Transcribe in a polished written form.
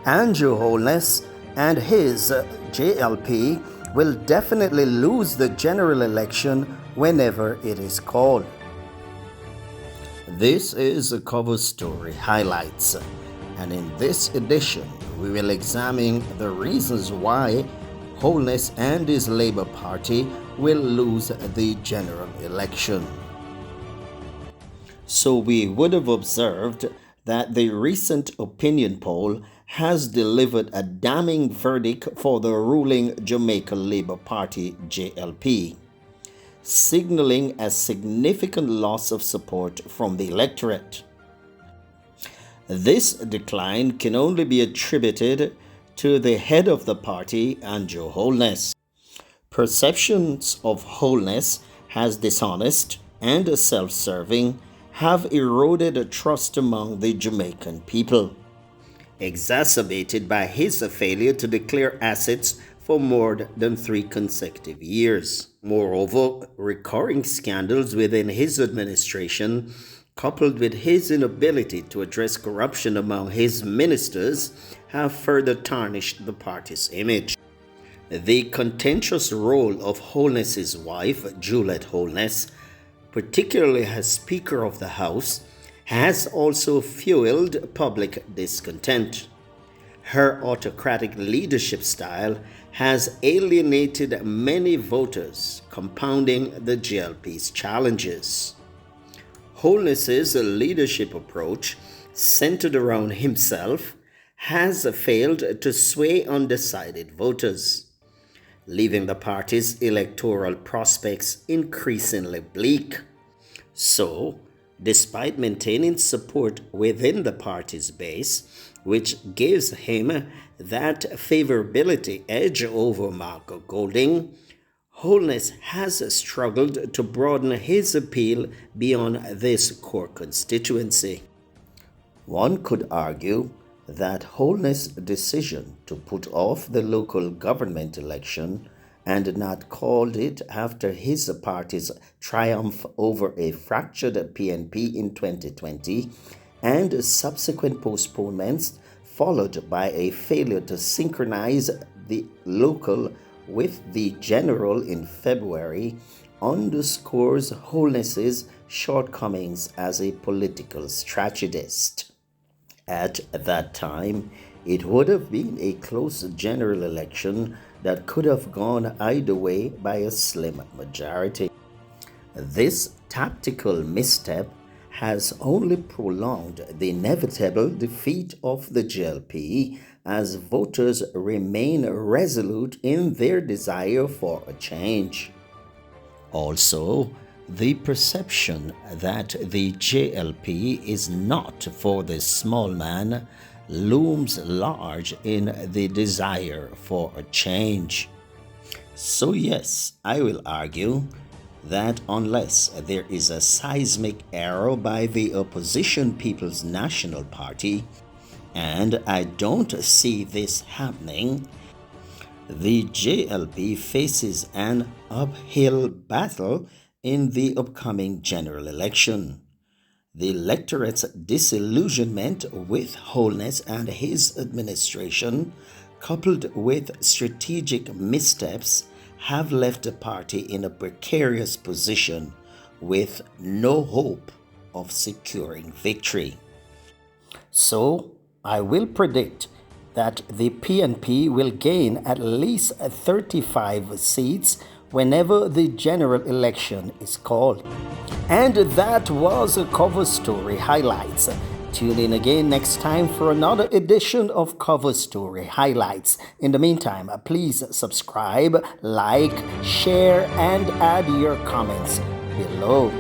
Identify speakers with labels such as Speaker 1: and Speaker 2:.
Speaker 1: Andrew Holness and his JLP will definitely lose the general election whenever it is called. This is a cover story highlights, and in this edition we will examine the reasons why Holness and his Labour Party will lose the general election. So we would have observed that the recent opinion poll has delivered a damning verdict for the ruling Jamaica Labour Party JLP, signaling a significant loss of support from the electorate. This decline can only be attributed to the head of the party, Andrew Holness. Perceptions of Holness as dishonest and self-serving have eroded trust among the Jamaican people, exacerbated by his failure to declare assets for more than 3 consecutive years. Moreover, recurring scandals within his administration, coupled with his inability to address corruption among his ministers, have further tarnished the party's image. The contentious role of Holness's wife, Juliet Holness, particularly as Speaker of the House, has also fueled public discontent. Her autocratic leadership style has alienated many voters, compounding the JLP's challenges. Holness's leadership approach, centered around himself, has failed to sway undecided voters, leaving the party's electoral prospects increasingly bleak. So, despite maintaining support within the party's base, which gives him that favorability edge over Marco Golding, Holness has struggled to broaden his appeal beyond this core constituency. One could argue that Holness' decision to put off the local government election and not called it after his party's triumph over a fractured PNP in 2020 and subsequent postponements followed by a failure to synchronize the local with the general in February underscores Holness's shortcomings as a political strategist. At that time, it would have been a close general election that could have gone either way by a slim majority. This tactical misstep has only prolonged the inevitable defeat of the JLP as voters remain resolute in their desire for a change. Also, the perception that the JLP is not for the small man looms large in the desire for a change. So yes, I will argue that unless there is a seismic error by the opposition People's National Party, and I don't see this happening, the JLP faces an uphill battle in the upcoming general election. The electorate's disillusionment with Holness and his administration, coupled with strategic missteps, have left the party in a precarious position with no hope of securing victory. So, I will predict that the PNP will gain at least 35 seats whenever the general election is called. And that was a Cover Story Highlights. Tune in again next time for another edition of Cover Story Highlights. In the meantime, please subscribe, like, share, and add your comments below.